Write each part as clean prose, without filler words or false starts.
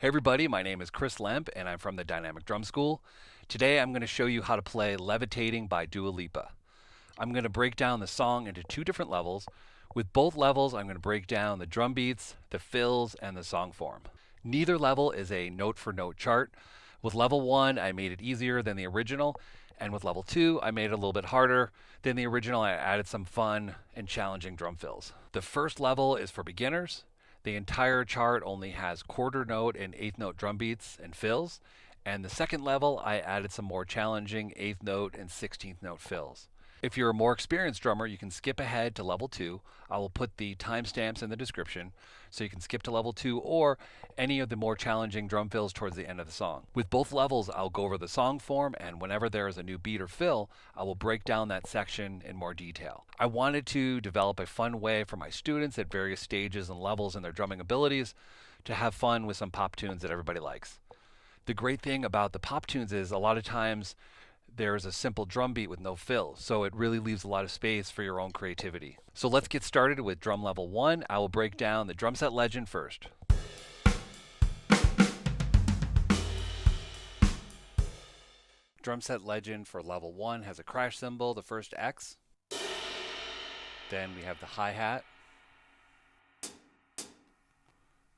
Hey everybody, my name is Chris Lemp and I'm from the Dynamic Drum School. Today I'm going to show you how to play Levitating by Dua Lipa. I'm going to break down the song into two different levels. With both levels, I'm going to break down the drum beats, the fills, and the song form. Neither level is a note for note chart. With level 1, I made it easier than the original, and with level 2, I made it a little bit harder than the original. I added some fun and challenging drum fills. The first level is for beginners. The entire chart only has quarter note and eighth note drum beats and fills. And the second level, I added some more challenging eighth note and 16th note fills. If you're a more experienced drummer, you can skip ahead to level 2. I will put the timestamps in the description so you can skip to level 2 or any of the more challenging drum fills towards the end of the song. With both levels, I'll go over the song form, and whenever there is a new beat or fill, I will break down that section in more detail. I wanted to develop a fun way for my students at various stages and levels in their drumming abilities to have fun with some pop tunes that everybody likes. The great thing about the pop tunes is a lot of times there's a simple drum beat with no fill, so it really leaves a lot of space for your own creativity. So let's get started with drum level 1. I will break down the drum set legend first. Drum set legend for level 1 has a crash cymbal, the first X. Then we have the hi-hat.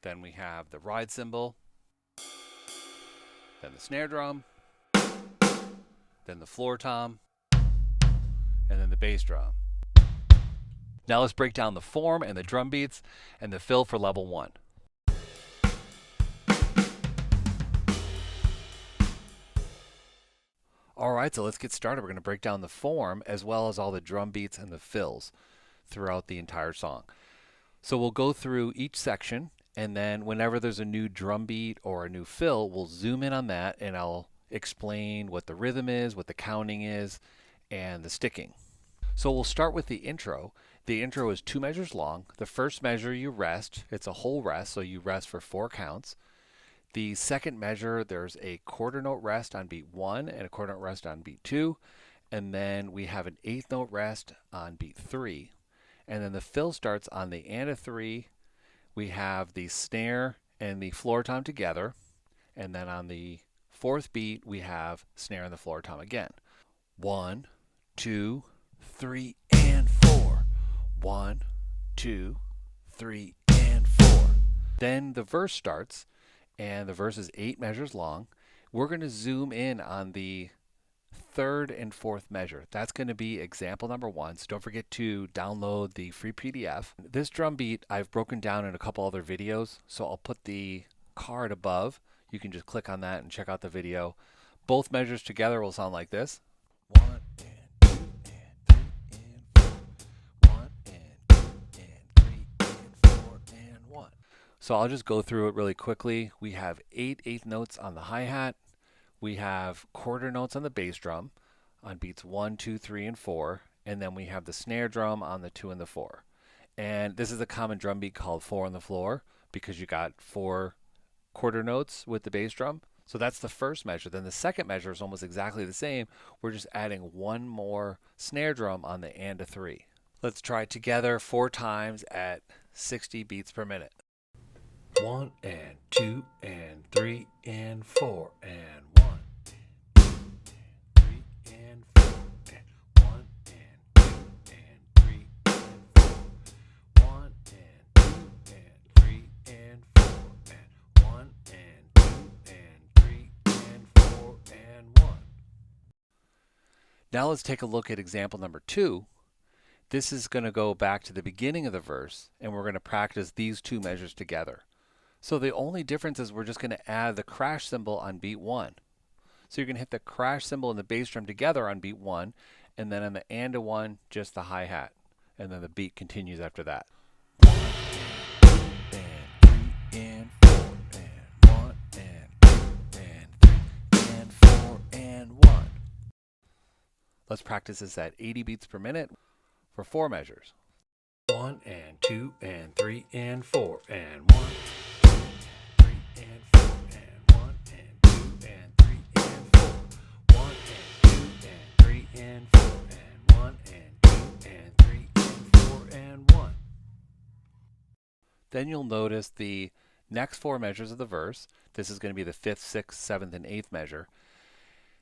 Then we have the ride cymbal. Then the snare drum. Then the floor tom, and then the bass drum. Now let's break down the form and the drum beats and the fill for level 1. Alright, so let's get started. We're going to break down the form as well as all the drum beats and the fills throughout the entire song. So we'll go through each section, and then whenever there's a new drum beat or a new fill, we'll zoom in on that and I'll explain what the rhythm is, what the counting is, and the sticking. So we'll start with the intro. The intro is 2 measures long. The first measure you rest. It's a whole rest, so you rest for 4 counts. The second measure, there's a quarter note rest on beat 1 and a quarter note rest on beat 2. And then we have an eighth note rest on beat 3. And then the fill starts on the and a 3. We have the snare and the floor tom together. And then on the fourth beat, we have snare and the floor tom again. 1, 2, 3, and 4. 1, 2, 3, and 4. Then the verse starts, and the verse is 8 measures long. We're going to zoom in on the third and fourth measure. That's going to be example number 1. So don't forget to download the free PDF. This drum beat I've broken down in a couple other videos, so I'll put the card above. You can just click on that and check out the video. Both measures together will sound like this. 1 and 2 and 3 and 4. 1 and 2 and 3 and 4 and 1. So I'll just go through it really quickly. We have 8 eighth notes on the hi-hat. We have quarter notes on the bass drum on beats 1, 2, 3, and 4. And then we have the snare drum on the 2 and the 4. And this is a common drum beat called 4 on the floor because you got 4 quarter notes with the bass drum. So that's the first measure. Then the second measure is almost exactly the same. We're just adding one more snare drum on the and a 3. Let's try it together 4 times at 60 beats per minute. 1 and 2 and 3 and 4 and 1 and 2 and 3 and 4 and 1 and 2 and 3 and 4. 1 and 2 and 3 and 4 and 1 and 2 and 3 and 4 and 1. Now let's take a look at example number 2. This is going to go back to the beginning of the verse, and we're going to practice these 2 measures together. So the only difference is we're just going to add the crash cymbal on beat 1. So you're going to hit the crash cymbal and the bass drum together on beat 1, and then on the and a 1, just the hi-hat. And then the beat continues after that. 1 and 2 and 3 and 4 and 1 and 2 and 3 and 4 and 1. Let's practice this at 80 beats per minute for 4 measures. 1 and 2 and 3 and 4 and 1 and 4 and 1 and 2 and 3 and 4. 1 and 2 and 3 and 4 and 1 and 2 and 3 and 4 and 1. Then you'll notice the next 4 measures of the verse. This is going to be the 5th, 6th, 7th, and 8th measure.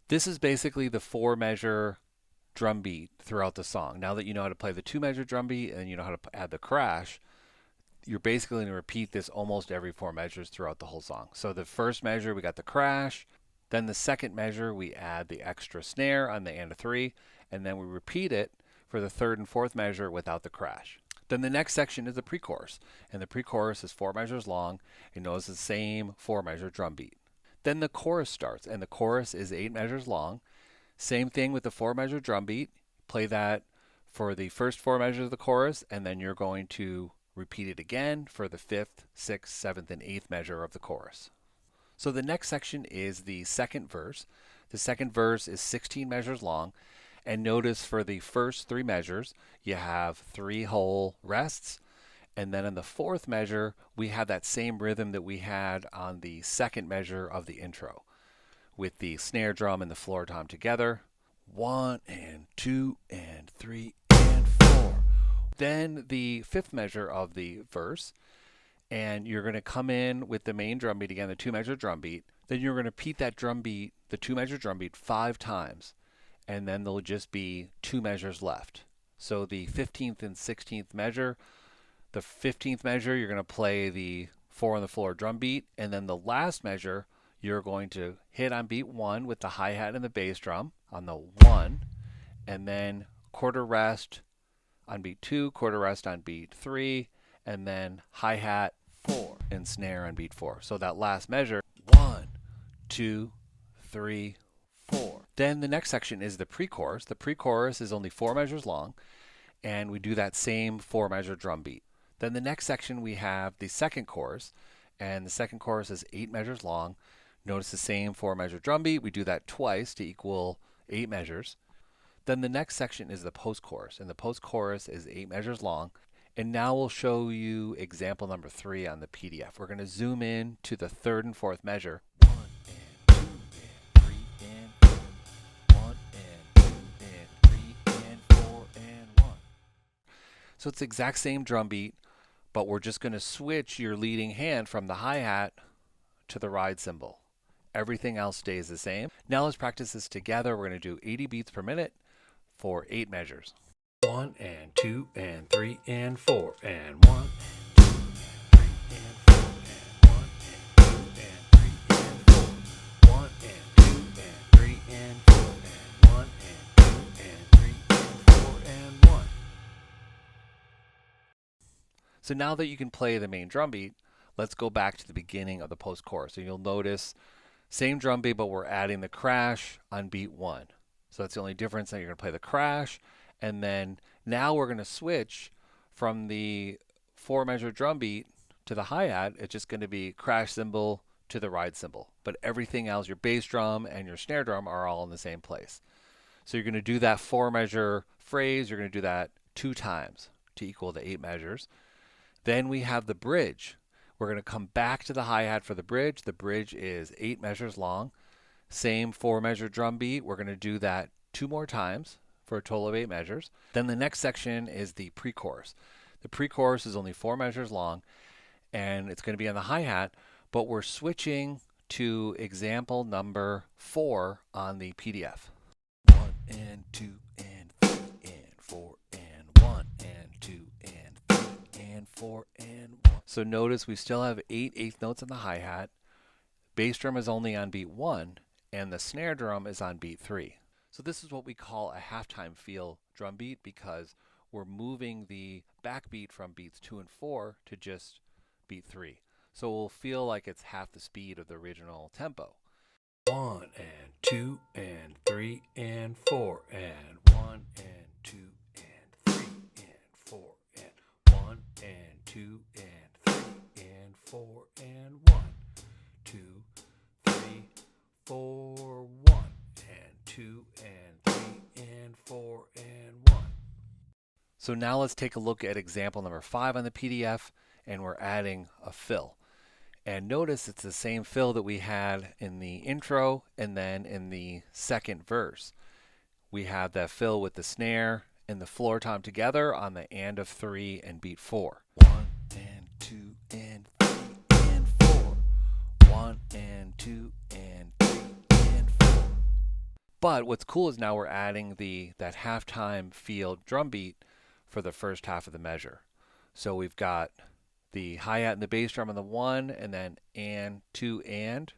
This is basically the 4-measure drum beat throughout the song. Now that you know how to play the 2-measure drum beat and you know how to add the crash, you're basically going to repeat this almost every 4 measures throughout the whole song. So the first measure, we got the crash. Then the second measure, we add the extra snare on the and a 3, and then we repeat it for the 3rd and 4th measure without the crash. Then the next section is the pre-chorus, and the pre-chorus is 4 measures long. You know it's the same 4-measure drum beat. Then the chorus starts, and the chorus is 8 measures long. Same thing with the 4-measure drum beat. Play that for the first 4 measures of the chorus, and then you're going to repeat it again for the 5th, 6th, 7th, and 8th measure of the chorus. So the next section is the second verse. The second verse is 16 measures long. And notice for the first 3 measures, you have 3 whole rests. And then in the 4th measure, we have that same rhythm that we had on the 2nd measure of the intro, with the snare drum and the floor tom together. 1 and 2 and 3 and 4. Then the 5th measure of the verse, and you're going to come in with the main drum beat again, the 2-measure drum beat. Then you're going to repeat that drum beat, the 2-measure drum beat, 5 times. And then there'll just be 2 measures left. So the 15th and 16th measure, the 15th measure, you're going to play the 4 on the floor drum beat. And then the last measure, you're going to hit on beat 1 with the hi-hat and the bass drum on the 1. And then quarter rest on beat 2, quarter rest on beat 3, and then hi-hat 4 and snare on beat 4. So that last measure, 1, 2, 3, 4. Then the next section is the pre-chorus. The pre-chorus is only 4 measures long, and we do that same 4-measure drum beat. Then the next section we have the second chorus, and the second chorus is 8 measures long. Notice the same 4-measure drum beat. We do that twice to equal 8 measures. Then the next section is the post-chorus, and the post-chorus is 8 measures long. And now we'll show you example number 3 on the PDF. We're going to zoom in to the 3rd and 4th measure. 1 and 2 and 3 and 4. 1 and 2 and 3 and 4 and 1. So it's the exact same drum beat, but we're just going to switch your leading hand from the hi-hat to the ride cymbal. Everything else stays the same. Now let's practice this together. We're going to do 80 beats per minute for 8 measures. 1 and 2 and 3 and 4 and 1 and 2 and 3 and 4 and 1 and 2 and 3 and 4. 1 and 2 and 3 and 4 and 1 and 2 and 3 and 4 and 1. So now that you can play the main drum beat, let's go back to the beginning of the post-chorus. So you'll notice same drum beat, but we're adding the crash on beat 1. So that's the only difference. Now you're going to play the crash. And then now we're going to switch from the 4-measure drum beat to the hi-hat. It's just going to be crash cymbal to the ride cymbal. But everything else, your bass drum and your snare drum, are all in the same place. So you're going to do that 4-measure phrase. You're going to do that 2 times to equal the 8 measures. Then we have the bridge. We're going to come back to the hi-hat for the bridge. The bridge is 8 measures long. Same 4-measure drum beat. We're going to do that 2 more times for a total of 8 measures. Then the next section is the pre-chorus. The pre-chorus is only 4 measures long, and it's going to be on the hi-hat, but we're switching to example number 4 on the PDF. 1 and 2 and 3 and 4 and 1 and 2 and 3 and 4 and 1. So notice we still have 8 eighth notes on the hi-hat. Bass drum is only on beat 1, and the snare drum is on beat 3. So this is what we call a halftime feel drum beat, because we're moving the backbeat from beats 2 and 4 to just beat 3. So we'll feel like it's half the speed of the original tempo. 1 and 2 and 3 and 4 and 1 and 2 and 3 and 4 and 1 and 2 and 3 and 4 and 1, 2, 3, 4, 1 and 2 and 3 and 4 and 1. So now let's take a look at example number 5 on the PDF, and we're adding a fill. And notice it's the same fill that we had in the intro and then in the second verse. We have that fill with the snare and the floor tom together on the and of 3 and beat 4. 1 and 2 and 3 and 4. 1 and 2 and 3 and 4. But what's cool is now we're adding that halftime feel drum beat for the first half of the measure. So we've got the hi-hat and the bass drum on the 1, and then and 2 and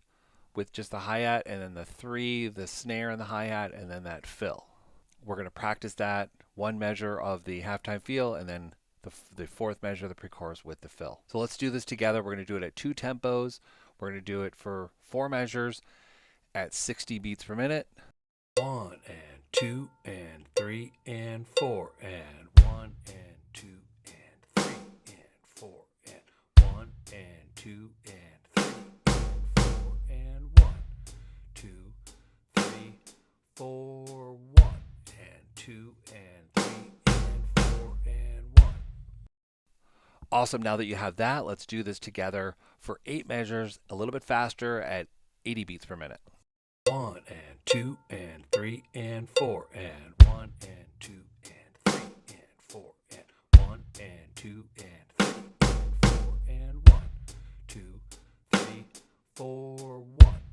with just the hi-hat, and then the 3, the snare and the hi-hat, and then that fill. We're going to practice that one measure of the halftime feel, and then the fourth measure of the pre-chorus with the fill. So let's do this together. We're going to do it at 2 tempos. We're going to do it for 4 measures at 60 beats per minute. 1 and 2 and 3 and 4 and 1 and 2 and 3 and 4 and 1 and 2 and 3 and 4 and 1, 2, 3, 4, 1 and 2 and 3 and 4 and 1. Awesome. Now that you have that, let's do this together for 8 measures, a little bit faster at 80 beats per minute. 1 and 2 and 3 and 4 and 1 and 2 and 3 and 4 and 1 and 2 and 3 and 4 and 1, 2, 3, 4, 1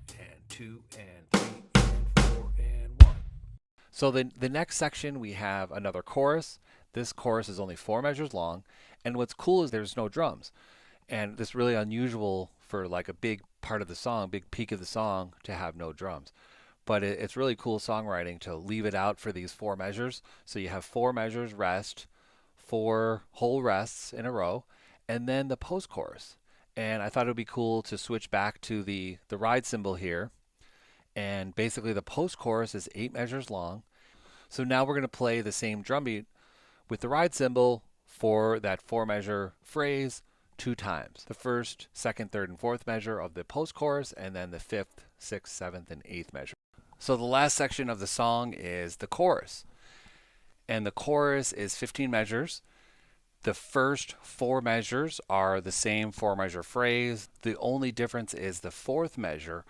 and 2 and 3 and 4 and 1. So the next section we have another chorus. This chorus is only 4 measures long, and what's cool is there's no drums. And this is really unusual for like a big part of the song, big peak of the song, to have no drums. But it's really cool songwriting to leave it out for these 4 measures. So you have 4 measures rest, 4 whole rests in a row, and then the post-chorus. And I thought it would be cool to switch back to the ride cymbal here. And basically the post-chorus is 8 measures long. So now we're going to play the same drum beat with the ride cymbal for that 4 measure phrase 2 times. The first, second, third, and fourth measure of the post-chorus, and then the 5th, 6th, 7th, and 8th measure. So the last section of the song is the chorus. And the chorus is 15 measures. The first 4 measures are the same 4 measure phrase. The only difference is the 4th measure.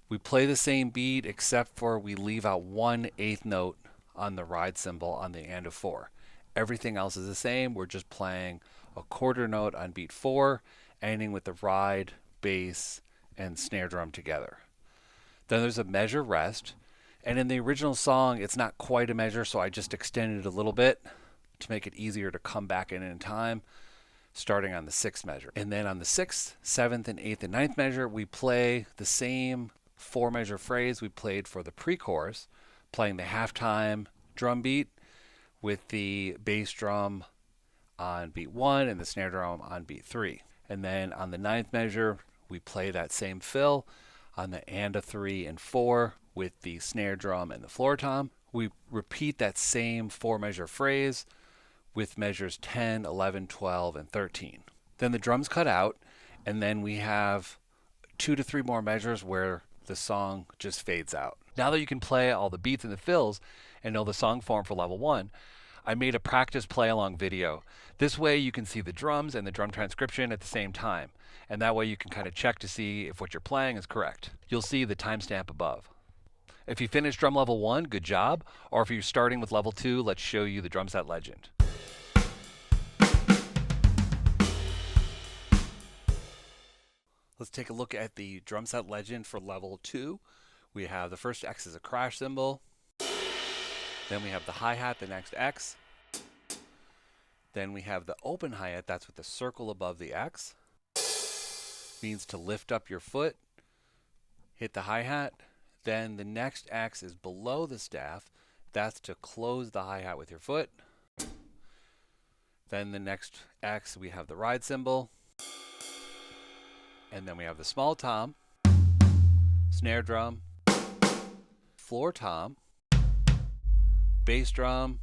We play the same beat except for we leave out 1/8 note on the ride cymbal on the and of 4. Everything else is the same. We're just playing a quarter note on beat 4, ending with the ride, bass, and snare drum together. Then there's a measure rest, and in the original song it's not quite a measure, so I just extended it a little bit to make it easier to come back in time, starting on the 6th measure. And then on the 6th, 7th, and 8th and 9th measure, we play the same 4 measure phrase we played for the pre-chorus, playing the halftime drum beat with the bass drum on beat 1 and the snare drum on beat 3. And then on the 9th measure, we play that same fill on the and of 3 and 4 with the snare drum and the floor tom. We repeat that same 4 measure phrase with measures 10, 11, 12, and 13. Then the drums cut out, and then we have 2 to 3 more measures where the song just fades out. Now that you can play all the beats and the fills and know the song form for level 1, I made a practice play along video. This way you can see the drums and the drum transcription at the same time, and that way you can kind of check to see if what you're playing is correct. You'll see the timestamp above. If you finished drum level 1, good job, or if you're starting with level 2, let's show you the drum set legend. Let's take a look at the drum set legend for level 2. We have the first X is a crash cymbal. Then we have the hi-hat, the next X. Then we have the open hi-hat, that's with the circle above the X. Means to lift up your foot, hit the hi-hat. Then the next X is below the staff, that's to close the hi-hat with your foot. Then the next X, we have the ride cymbal. And then we have the small tom, snare drum, floor tom, bass drum.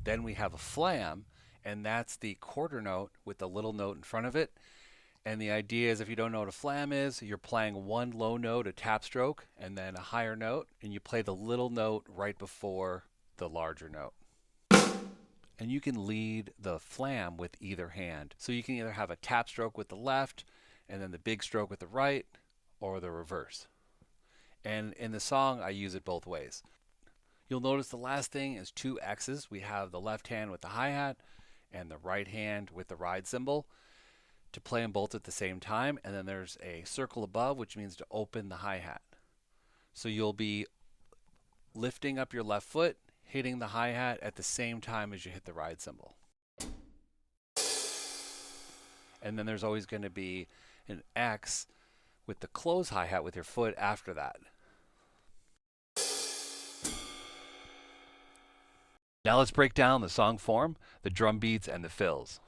Then we have a flam, and that's the quarter note with the little note in front of it. And the idea is, if you don't know what a flam is, you're playing one low note, a tap stroke, and then a higher note, and you play the little note right before the larger note. And you can lead the flam with either hand. So you can either have a tap stroke with the left, and then the big stroke with the right, or the reverse. And in the song, I use it both ways. You'll notice the last thing is 2 X's. We have the left hand with the hi-hat and the right hand with the ride cymbal. to play them both at the same time, and then there's a circle above, which means to open the hi-hat. So you'll be lifting up your left foot, hitting the hi-hat at the same time as you hit the ride cymbal. And then there's always going to be an X with the close hi-hat with your foot after that. Now let's break down the song form, the drum beats, and the fills.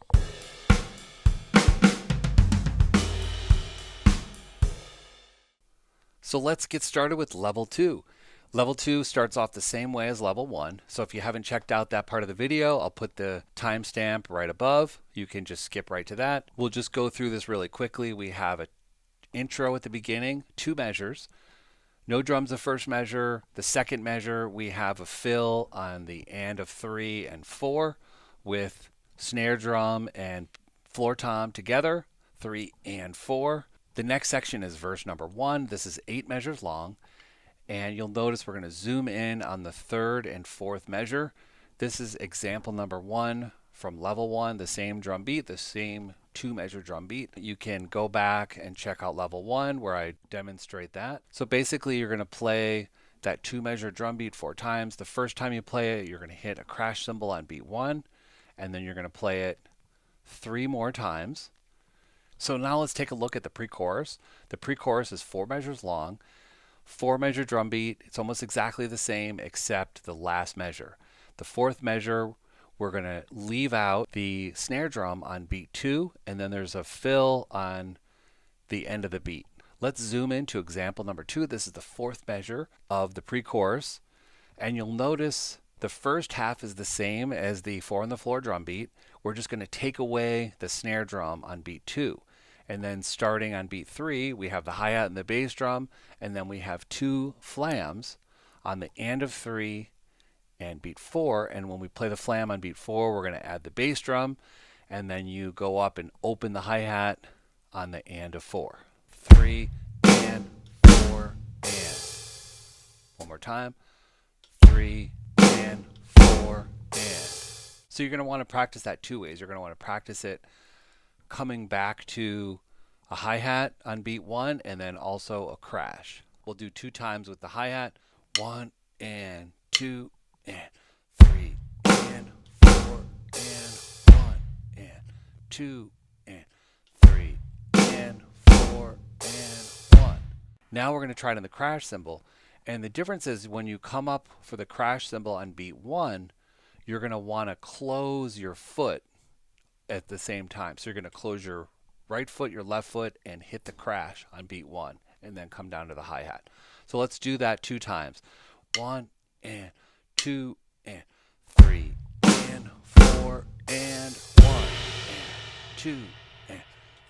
So let's get started with level 2. Level 2 starts off the same way as level 1. So if you haven't checked out that part of the video, I'll put the timestamp right above. You can just skip right to that. We'll just go through this really quickly. We have an intro at the beginning, 2 measures. No drums the first measure. The second measure, we have a fill on the and of 3 and 4 with snare drum and floor tom together, 3 and 4. The next section is verse number 1. This is 8 measures long, and you'll notice we're going to zoom in on the 3rd and 4th measure. This is example number 1 from level 1, the same drum beat, the same 2-measure drum beat. You can go back and check out level 1 where I demonstrate that. So basically you're going to play that 2-measure drum beat 4 times. The first time you play it, you're going to hit a crash cymbal on beat 1, and then you're going to play it 3 more times. So now let's take a look at the pre-chorus. The pre-chorus is 4 measures long, 4-measure drum beat. It's almost exactly the same except the last measure. The 4th measure, we're going to leave out the snare drum on beat 2, and then there's a fill on the end of the beat. Let's zoom into example number 2. This is the 4th measure of the pre-chorus, and you'll notice the first half is the same as the 4 on the floor drum beat. We're just going to take away the snare drum on beat 2. And then starting on beat 3, we have the hi-hat and the bass drum, and then we have 2 flams on the and of 3 and beat 4. And when we play the flam on beat 4, we're going to add the bass drum, and then you go up and open the hi-hat on the and of 4. 3 and 4 and. One more time. 3 and 4 and. So you're going to want to practice that 2 ways. You're going to want to practice it coming back to a hi-hat on beat 1 and then also a crash. We'll do 2 times with the hi-hat. 1 and 2 and 3 and 4 and 1 and 2 and 3 and 4 and 1. Now we're going to try it on the crash cymbal. And the difference is when you come up for the crash cymbal on beat 1, you're going to want to close your foot at the same time. So you're going to close your right foot, your left foot, and hit the crash on beat 1, and then come down to the hi-hat. So let's do that 2 times. 1 and 2 and 3 and 4 and 1 and 2 and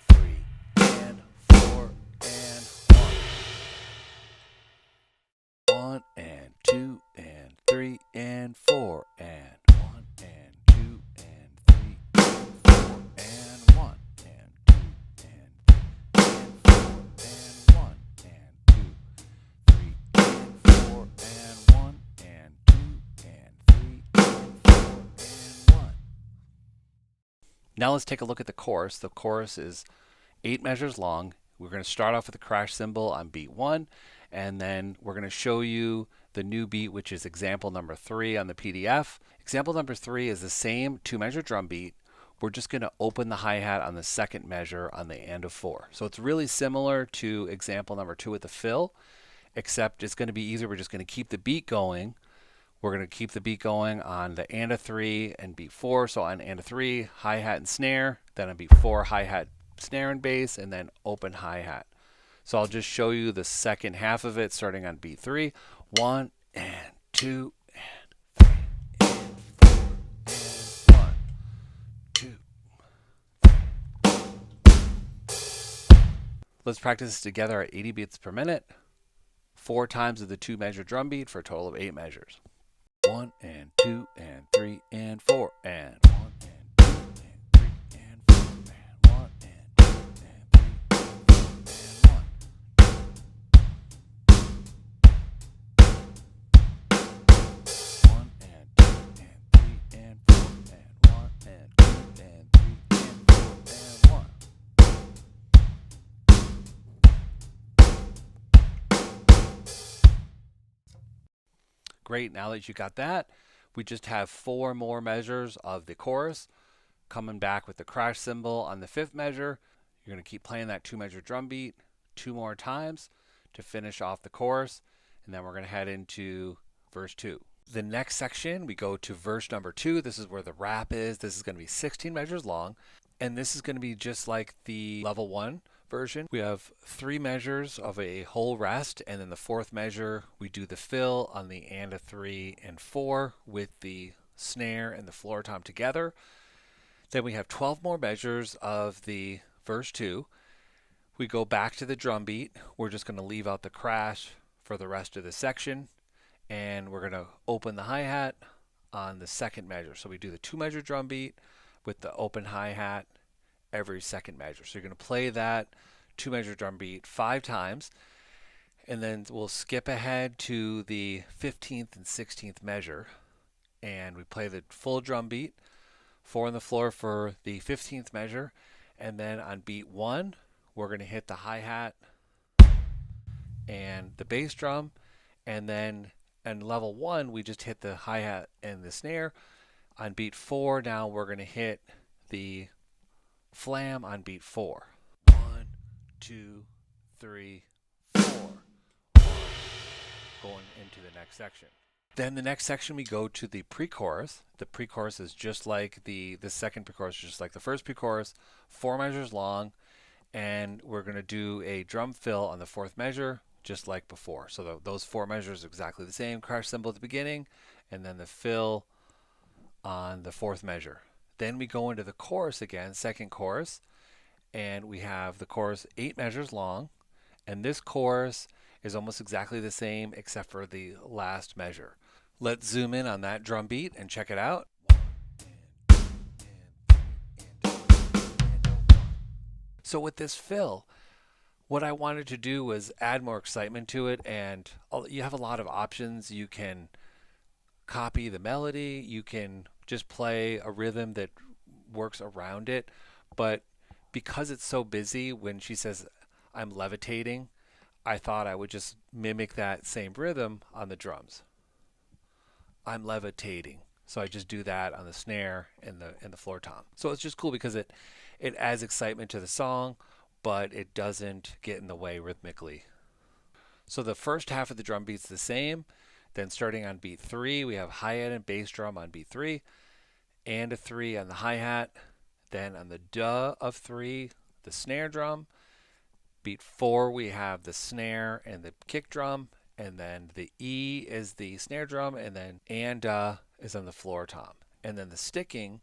3 and 4 and 1. 1 and 2 and 3 and 4 and 1 and 2 and 3 and 4 and 1 and 2 and 3 and 4 and 1 and 2 3 and 4 and 1 and 2 and 3 and 4 and 1. Now let's take a look at the chorus. The chorus is 8 measures long. We're going to start off with the crash cymbal on beat 1, and then we're going to show you the new beat, which is example number 3 on the PDF. Example number 3 is the same 2-measure drum beat. We're just going to open the hi-hat on the 2nd measure on the and of 4. So it's really similar to example number 2 with the fill, except it's going to be easier. We're just going to keep the beat going. We're going to keep the beat going on the and of 3 and beat 4. So on and of 3, hi-hat and snare. Then on beat 4, hi-hat, snare and bass, and then open hi-hat. So I'll just show you the second half of it starting on beat 3. 1 and 2 and 3 and 4 and 1, 2, 3. Let's practice this together at 80 beats per minute, 4 times of the 2-measure drum beat for a total of 8 measures. 1 and 2 and 3 and 4 and 1 and 2 and 3 and 4 and 1 and 2 and 3 and 4 and 1. 1 and 2 and 3 and 4 and 1 and 2 and 3 and 4 and 1. great. Now that you got that, we just have 4 more measures of the chorus. Coming back with the crash cymbal on the 5th measure. You're going to keep playing that 2-measure drum beat 2 more times to finish off the chorus, and then we're going to head into verse 2. The next section, we go to verse number 2. This is where the rap is. This is going to be 16 measures long, and this is going to be just like the level 1 version. We have 3 measures of a whole rest, and then the 4th measure, we do the fill on the and a 3 and 4 with the snare and the floor tom together. Then we have 12 more measures of the verse 2. We go back to the drum beat. We're just going to leave out the crash for the rest of the section, and we're going to open the hi-hat on the 2nd measure. So we do the 2-measure drum beat with the open hi-hat every 2nd measure. So you're going to play that 2-measure drum beat 5 times, and then we'll skip ahead to the 15th and 16th measure, and we play the full drum beat, 4 on the floor for the 15th measure, and then on beat 1, we're going to hit the hi-hat and the bass drum, and then on level 1, we just hit the hi-hat and the snare. On beat 4, now we're going to hit the flam on beat 4. 1, 2, 3, 4. Going into the next section. Then the next section, we go to the pre-chorus. The pre-chorus is just like the second pre-chorus, just like the first pre-chorus, 4 measures long, and we're going to do a drum fill on the 4th measure, just like before. So those 4 measures are exactly the same. Crash cymbal at the beginning, and then the fill on the 4th measure. Then we go into the chorus again, 2nd chorus, and we have the chorus 8 measures long, and this chorus is almost exactly the same except for the last measure. Let's zoom in on that drum beat and check it out. So with this fill, what I wanted to do was add more excitement to it, and you have a lot of options. You can copy the melody, you can just play a rhythm that works around it, but because it's so busy, when she says I'm levitating, I thought I would just mimic that same rhythm on the drums. I'm levitating. So I just do that on the snare and the floor tom. So it's just cool because it adds excitement to the song, but it doesn't get in the way rhythmically. So the first half of the drum beat's the same. Then starting on beat 3, we have hi-hat and bass drum on beat 3, and a 3 on the hi-hat. Then on the duh of 3, the snare drum. Beat 4, we have the snare and the kick drum, and then the E is the snare drum, and then is on the floor tom. And then the sticking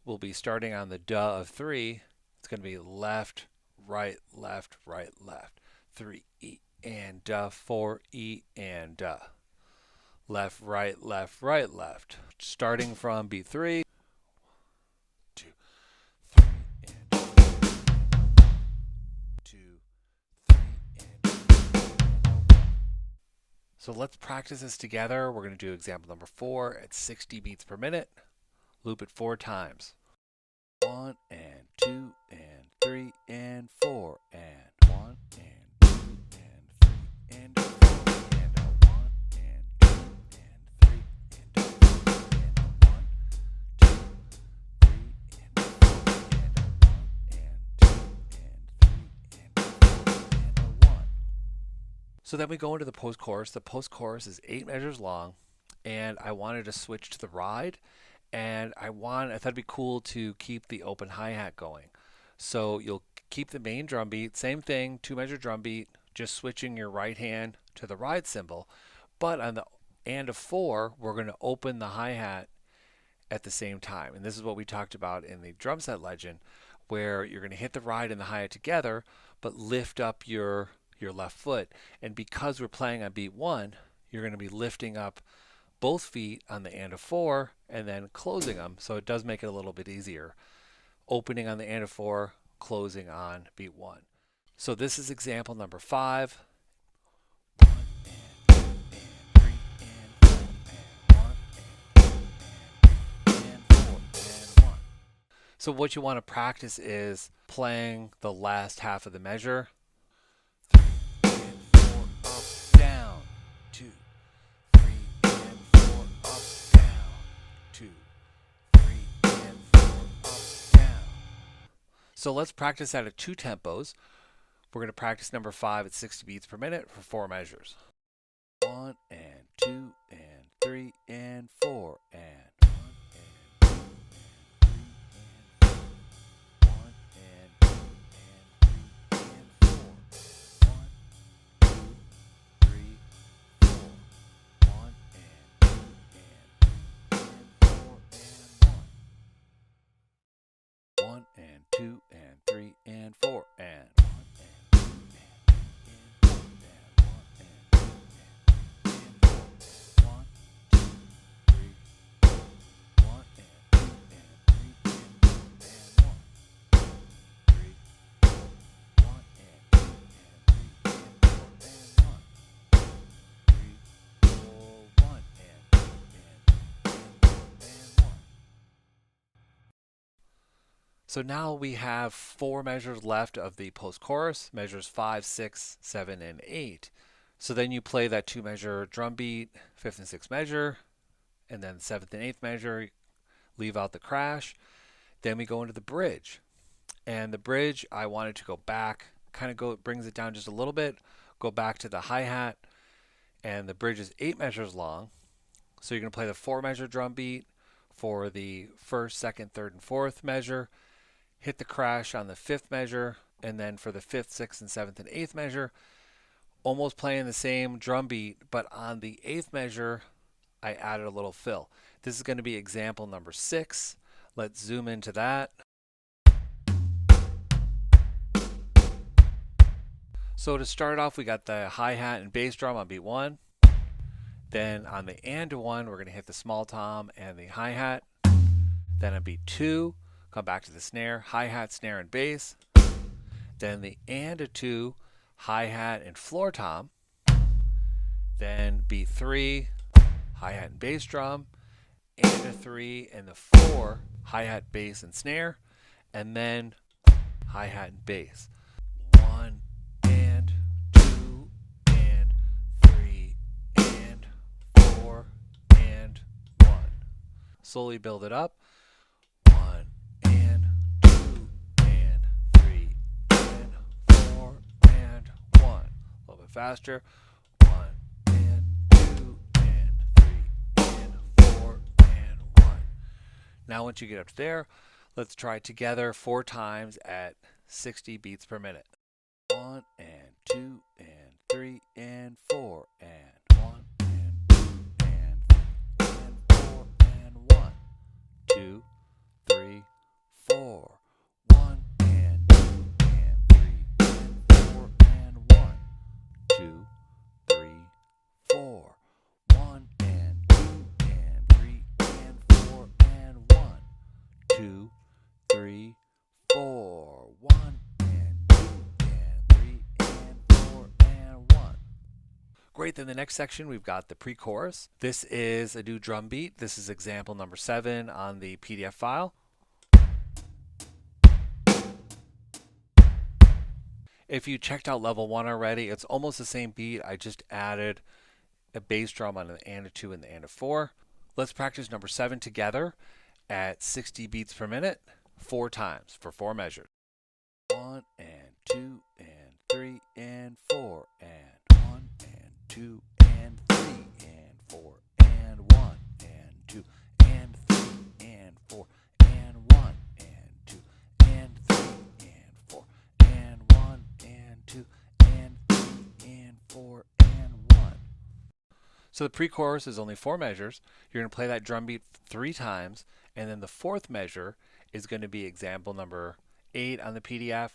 will be starting on the duh of 3. It's going to be left, right, left, right, left. 3 E and duh, 4 E and duh. Left, right, left, right, left. Starting from beat 3. 2, 3 and 2. So let's practice this together. We're going to do example number 4 at 60 beats per minute. Loop it 4 times. 1 and 2 and 3 and 4 and 1 and 2 and 3 and 4 and a 1 and 2 and 3 and a 4 and a 1, 2, 3 and 4 and a 1 and 2 and 3 and a 4 and a 1. So then we go into the post-chorus. The post-chorus is 8 measures long, and I wanted to switch to the ride, and I thought it'd be cool to keep the open hi-hat going. So you'll keep the main drum beat, same thing, 2-measure drum beat, just switching your right hand to the ride cymbal. But on the and of 4, we're going to open the hi-hat at the same time. And this is what we talked about in the drum set legend, where you're going to hit the ride and the hi-hat together, but lift up your left foot. And because we're playing on beat 1, you're going to be lifting up both feet on the and of 4 and then closing them. So it does make it a little bit easier. Opening on the and of 4, closing on beat 1. So this is example number 5. 1 and 2 and 3 and 4 and 1 and 2 and 3 and 4 and 1. So what you want to practice is playing the last half of the measure. 3 and 4 up, down, 2, 3 and 2, 3, and 4, up, down. So let's practice that at 2 tempos. We're going to practice number 5 at 60 beats per minute for 4 measures. 1 and 2 and 3 and 4 and 1 and 2 and 3 and 4. 1 and 2 and 3 and 4. 1, 2, 3, 4. 1 and 2 and 3 and 4 and 1. 1 and 2 and 3 and 4 and 1 and 2 and 3 and 4 and 1 and 2 and 3 and 4 and 1, 2, 3, 1 So now we have 4 measures left of the post-chorus, measures 5, 6, 7, and 8. So then you play that 2-measure drum beat, 5th and 6th measure, and then 7th and 8th measure, leave out the crash. Then we go into the bridge. And the bridge, I wanted to go back, brings it down just a little bit, go back to the hi-hat, and the bridge is 8 measures long. So you're going to play the 4-measure drum beat for the 1st, 2nd, 3rd, and 4th measure, hit the crash on the 5th measure, and then for the 5th, 6th, and 7th, and 8th measure, almost playing the same drum beat, but on the 8th measure, I added a little fill. This is going to be example number 6. Let's zoom into that. So to start off, we got the hi-hat and bass drum on beat 1. Then on the and 1, we're going to hit the small tom and the hi-hat. Then on beat 2, come back to the snare, hi-hat, snare, and bass. Then the and 2, hi-hat and floor tom. Then beat 3, hi-hat and bass drum. And 3 and the 4, hi-hat, bass, and snare. And then hi-hat and bass. 1 and 2 and 3 and 4 and 1. Slowly build it up. 1 and 2 and 3 and 4 and 1. A little bit faster. 1 and 2 and 3 and 4 and 1. Now once you get up there, let's try it together 4 times at 60 beats per minute. 1 and 2 and 3 and 4 and 1 and 2 and 3 and 4 and 1, 2, 3, 4. 1 and 2 and 3 and 4 and 1, 2, 3, 4. 1 and 2 and 3 and 4 and 1, 2, 3, 4. 1 and 2 and 3 and 4 and 1. Great, then the next section we've got the pre-chorus. This is a new drum beat. This is example number 7 on the PDF file. If you checked out level 1 already, it's almost the same beat. I just added a bass drum on the and 2 and the and 4. Let's practice number 7 together at 60 beats per minute 4 times for 4 measures. 1 and 2 and 3 and 4 and 1 and 2 and 3 and 4 and 1 and 2 and 3 and 4 and 1 and 2 and 3 and 4 and 1 and 2 and 3 and 4 and 1. So the pre-chorus is only 4 measures. You're going to play that drum beat 3 times, and then the 4th measure is going to be example number 8 on the PDF.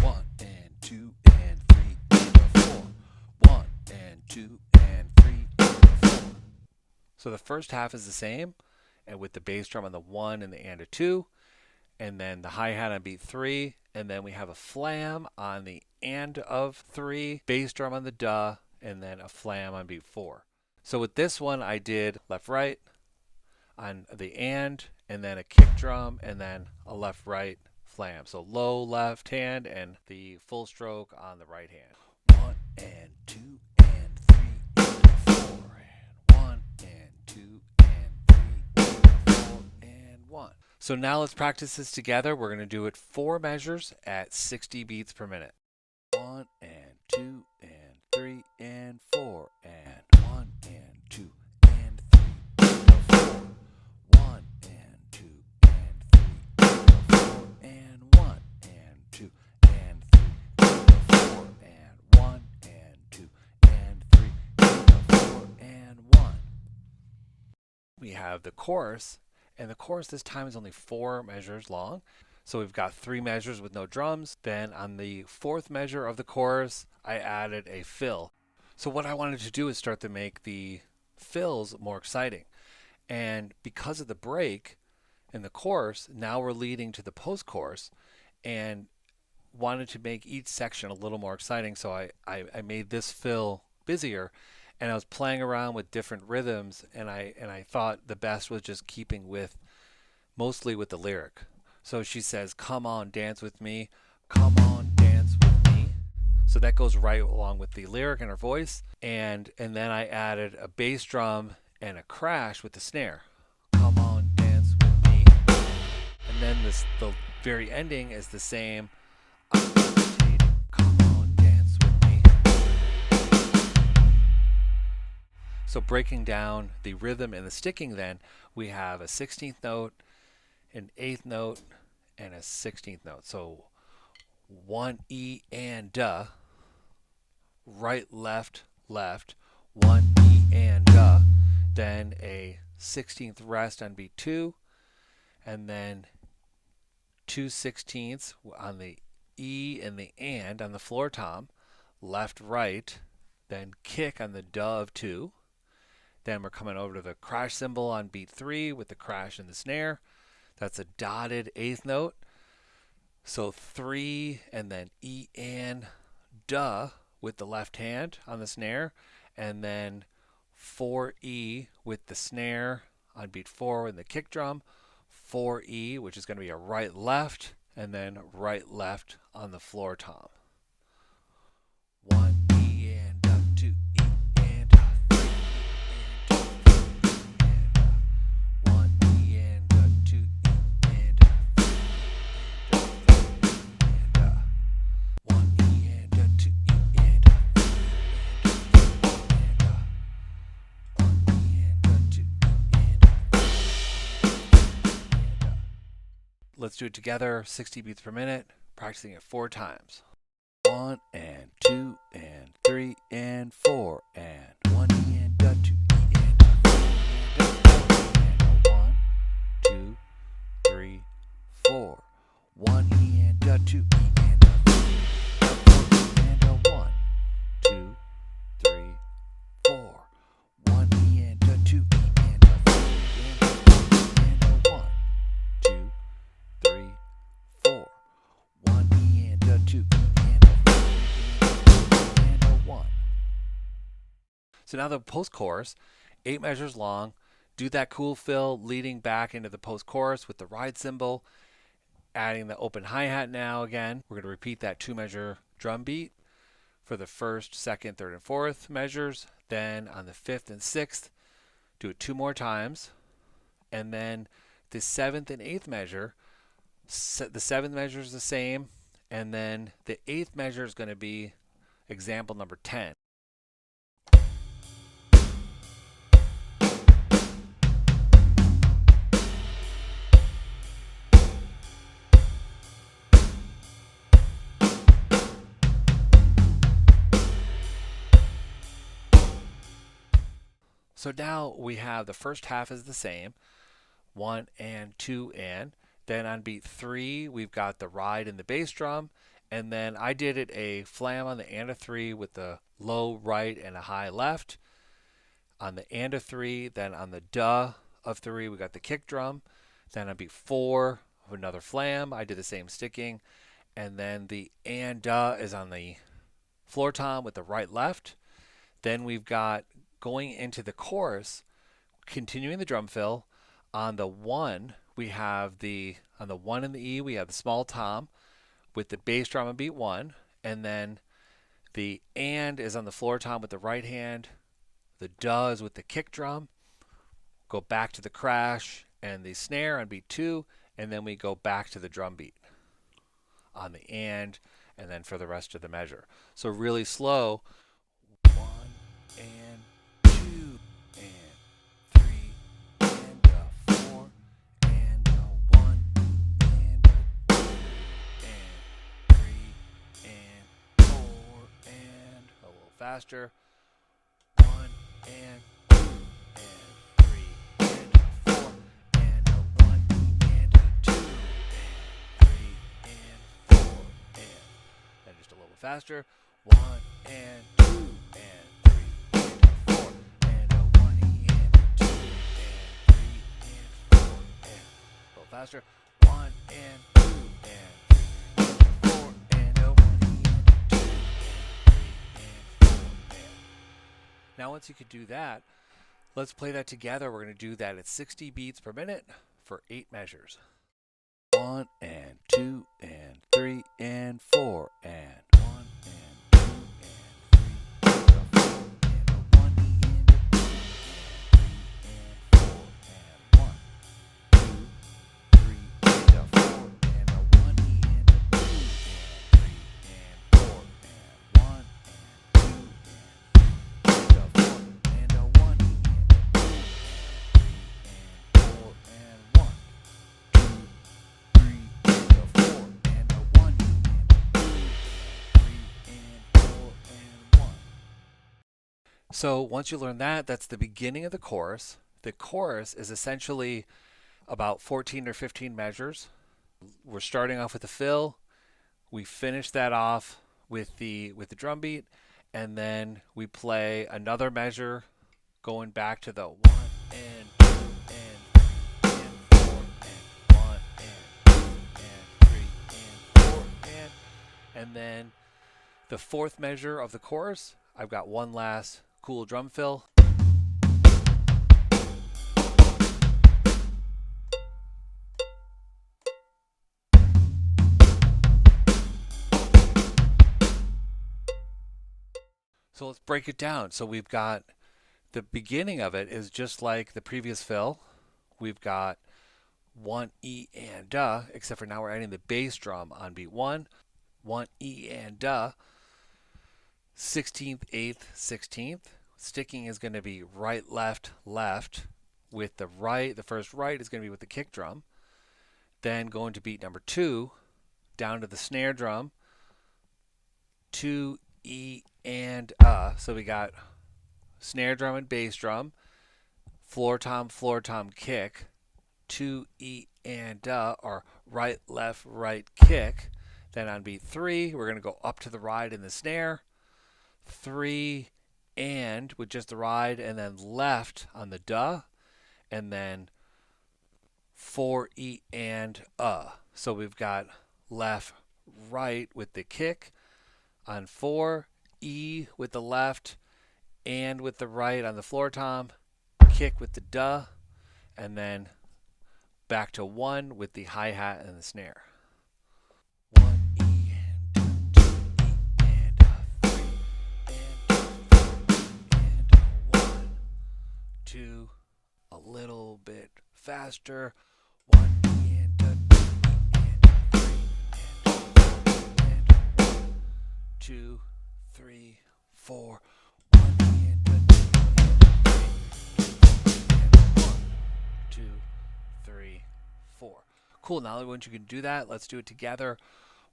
1 and 2 and 3 and 4. 1 and 2 and 3 and 4. So the first half is the same, and with the bass drum on the 1 and the and 2, and then the hi-hat on beat 3, and then we have a flam on the and of 3, bass drum on the duh, and then a flam on beat 4. So with this one, I did left right on the and then a kick drum, and then a left right flam. So low left hand and the full stroke on the right hand. 1 and 2 and 3 and 4 and 1 and 2 and 3 and So now let's practice this together. We're going to do it 4 measures at 60 beats per minute. 1 and 2 and 3 and 4 and 1 and 2 and 3 and 4. 1 and 2 and 3 and 4 and 1 and 2 and 3 and 4 and 1 and 2 and 3 and 4 and 1. We have the chorus, and the chorus this time is only 4 measures long. So we've got 3 measures with no drums. Then on the 4th measure of the chorus, I added a fill. So what I wanted to do is start to make the fills more exciting. And because of the break in the chorus, now we're leading to the post-chorus, and wanted to make each section a little more exciting. So I made this fill busier, and I was playing around with different rhythms, and I thought the best was just keeping with mostly with the lyric. So she says, "Come on, dance with me. Come on, dance with me." So that goes right along with the lyric and her voice. And then I added a bass drum and a crash with the snare. Come on, dance with me. And then the very ending is the same. I'm levitating. Come on, dance with me. So breaking down the rhythm and the sticking, then we have a 16th note, an 8th note, and a 16th note. So 1 E and duh, right, left, left, 1 E and duh, then a 16th rest on beat 2, and then 2/16 on the E and the and on the floor tom, left, right, then kick on the duh of 2. Then we're coming over to the crash cymbal on beat 3 with the crash and the snare. That's a dotted 8th note. So 3 and then E and duh with the left hand on the snare, and then 4E with the snare on beat 4 and the kick drum, 4E, which is going to be a right left, and then right left on the floor tom. 1 E and duh, 2 E and duh, 3 E and duh, 4 E and duh, 1 E and duh, 2 E and duh, 3 E and duh, 1 E and duh, 2 E and duh, 3 E and duh, 1 E and duh, 2 E and duh. Let's do it together, 60 beats per minute, practicing it 4 times. 1 and 2 and 3 and 4 and 1 E and duh, 2 E and duh, 3 and duh, 1, 2, 3, 4. 1 E and duh, 2 E and duh, 3 and duh, 1, 2, 3, 4. 1 E and duh, 2 E and duh, 3 and duh, 1, 2, 3, 4. 1 E and duh, 2 E and duh, 3 and duh, 1. So now the post-chorus, 8 measures long. Do that cool fill leading back into the post-chorus with the ride cymbal, adding the open hi-hat now again. We're going to repeat that 2-measure drum beat for the 1st, 2nd, 3rd, and 4th measures. Then on the 5th and 6th, do it 2 more times. And then the 7th and 8th measure, the 7th measure is the same, and then the 8th measure is going to be example number 10. So now we have the first half is the same, 1 and 2 and. Then on beat 3, we've got the ride and the bass drum. And then I did it a flam on the and a 3 with the low right and a high left. On the and a 3, then on the duh of 3, we got the kick drum. Then on beat 4, another flam. I did the same sticking. And then the and duh is on the floor tom with the right left. Then we've got going into the chorus, continuing the drum fill. On the 1, we have on the 1 and the E, we have the small tom with the bass drum on beat 1, and then the and is on the floor tom with the right hand, the duh is with the kick drum, go back to the crash and the snare on beat 2, and then we go back to the drum beat on the and then for the rest of the measure. So really slow. 1 and 2 and 3 and 4 and 1 and 2 and 3 and 4 and a little faster. 1 and 2 and 3 and 4 and 1 and 2 and 3 and 4 and just a little faster. 1 and 2 and 3 and 4 and 1 and 2 and 3 and 4 and a little faster. 1 and 2 and 3 and 4 and 1 and 2 and 3 and 4 and. Now once you can do that, let's play that together. We're going to do that at 60 beats per minute for 8 measures. 1 and 2 and 3 and 4 and 1 and 2 and 3 and 4 and 1 and 2 and 3 and 4 and 1, 2, 3 and 4 and 1 and 2 and 3 and 4 and 1 and 2 and 3 and 4 and 1 and 2 and 4 and 1, 2, 3 and 4 and 1 and 2 and 3 and 4 and 1. So once you learn that, that's the beginning of the chorus. The chorus is essentially about 14 or 15 measures. We're starting off with the fill. We finish that off with the drum beat, and then we play another measure going back to the 1 and 2 and 3 and 4 and 1 and 2 and 3 and 4 and then the fourth measure of the chorus, I've got one last cool drum fill. So let's break it down. So we've got the beginning of it is just like the previous fill. We've got 1 E and duh, except for now we're adding the bass drum on beat 1. 1 E and duh. 16th, 8th, 16th. Sticking is going to be right, left, left. With the right, the first right is going to be with the kick drum. Then going to beat number 2, down to the snare drum. 2 E and so we got snare drum and bass drum, floor tom, kick, 2 E and or right, left, right, kick. Then on beat 3, we're going to go up to the ride in the snare, 3 and with just the ride, and then left on the duh, and then 4 E and So we've got left, right with the kick on 4, E with the left, and with the right on the floor tom, kick with the duh, and then back to 1 with the hi-hat and the snare. 1 E and 2 E and 3 and 1, 2, a little bit faster. 1 E and 2 E and 3 and 1, 2, 3, 4. 1 E and 2 and 1, 2, 3, 4. Cool. Now once you can do that, let's do it together.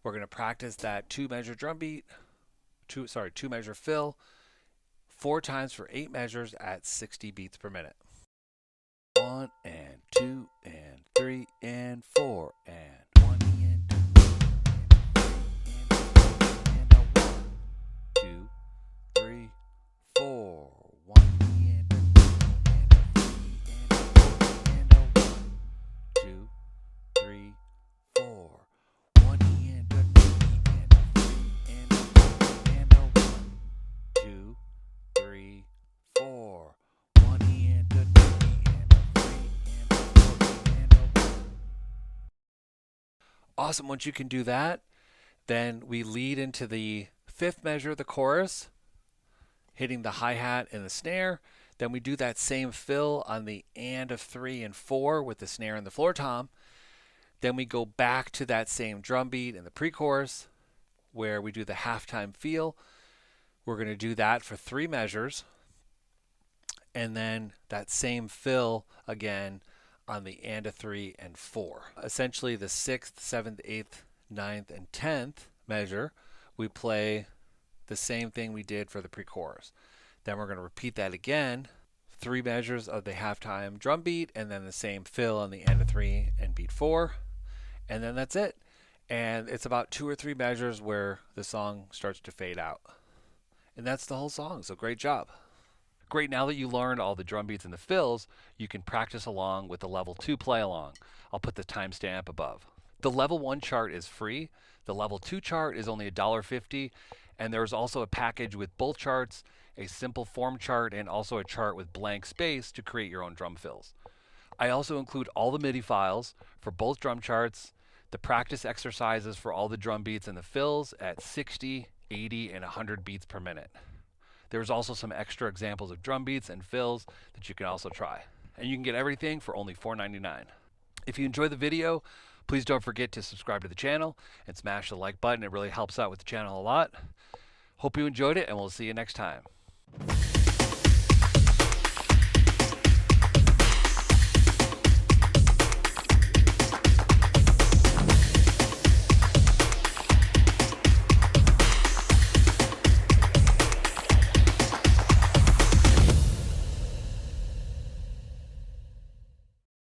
We're going to practice that 2 measure drum beat, 2 measure fill, 4 times for 8 measures at 60 beats per minute. 1 and 2 and 3 and 4 and 1 and 2 and 3 and 1, 2, 3, 4. 1 and 2 and 3 and 4 and 1, 2, 3, 4. 1 and 2 and 3 and 4 and 1, 2, 3, 4. 1 and 2 and 3 and 4 and 1. Awesome. Once you can do that, then we lead into the 5th measure of the chorus, hitting the hi-hat and the snare. Then we do that same fill on the and of 3 and 4 with the snare and the floor tom. Then we go back to that same drum beat in the pre-chorus where we do the halftime feel. We're going to do that for 3 measures. And then that same fill again on the and a 3 and 4. Essentially the 6th, 7th, 8th, 9th, and 10th measure, we play the same thing we did for the pre-chorus. Then we're going to repeat that again, 3 measures of the halftime drum beat, and then the same fill on the and a 3 and beat 4. And then that's it. And it's about 2 or 3 measures where the song starts to fade out. And that's the whole song, so great job. Great, now that you learned all the drum beats and the fills, you can practice along with the level 2 play along. I'll put the timestamp above. The level 1 chart is free. The level 2 chart is only $1.50. And there's also a package with both charts, a simple form chart, and also a chart with blank space to create your own drum fills. I also include all the MIDI files for both drum charts, the practice exercises for all the drum beats and the fills at 60, 80, and 100 beats per minute. There's also some extra examples of drum beats and fills that you can also try. And you can get everything for only $4.99. If you enjoyed the video, please don't forget to subscribe to the channel and smash the like button. It really helps out with the channel a lot. Hope you enjoyed it, and we'll see you next time.